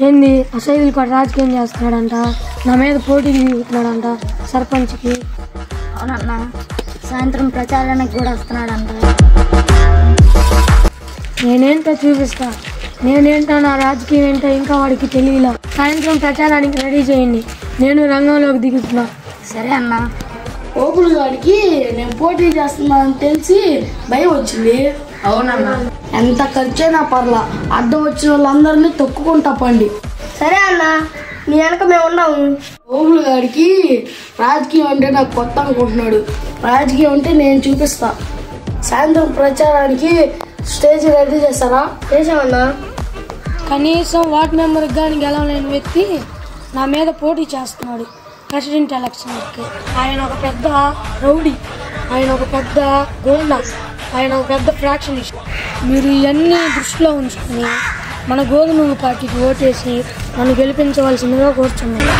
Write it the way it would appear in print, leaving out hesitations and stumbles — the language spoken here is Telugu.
ఏంది అసైదులు కూడా రాజకీయం చేస్తున్నాడంట, నా మీద పోటీకి దిగుతున్నాడంట సర్పంచ్కి. అవునన్నా, సాయంత్రం ప్రచారానికి కూడా వస్తున్నాడంట. నేనేంటో చూపిస్తా, నేనేంటో నా రాజకీయం ఏంటో ఇంకా వాడికి తెలియలా. సాయంత్రం ప్రచారానికి రెడీ చేయండి, నేను రంగంలోకి దిగుతున్నా. సరే అన్నా. ఓపులు గారికి నేను పోటీ చేస్తున్నానని తెలిసి భయం వచ్చింది. అవునన్నా. ఎంత ఖర్చైనా పర్లా, అడ్డం వచ్చిన వాళ్ళందరినీ తొక్కుకుంటా పండి. సరే అన్నా, నీ వెనక మేము ఉన్నాము. ఓపులు గారికి రాజకీయం అంటే నాకు కొత్త అనుకుంటున్నాడు. రాజకీయం అంటే నేను చూపిస్తా. సాయంత్రం ప్రచారానికి స్టేజ్ రెడీ చేస్తారా? చేసామన్నా. కనీసం వార్డ్ మెంబర్కి కానీ గెలవలేని వ్యక్తి నా మీద పోటీ చేస్తున్నాడు ప్రెసిడెంట్ ఎలక్షన్కి. ఆయన ఒక పెద్ద రౌడీ, ఆయన ఒక పెద్ద గోండా, ఆయన ఒక పెద్ద ఫ్రాక్షనిస్ట్. మీరు ఇవన్నీ దృష్టిలో ఉంచుకొని మన గోధుమ పార్టీకి ఓటేసి నన్ను గెలిపించవలసిందిగా కోరుచున్నాను.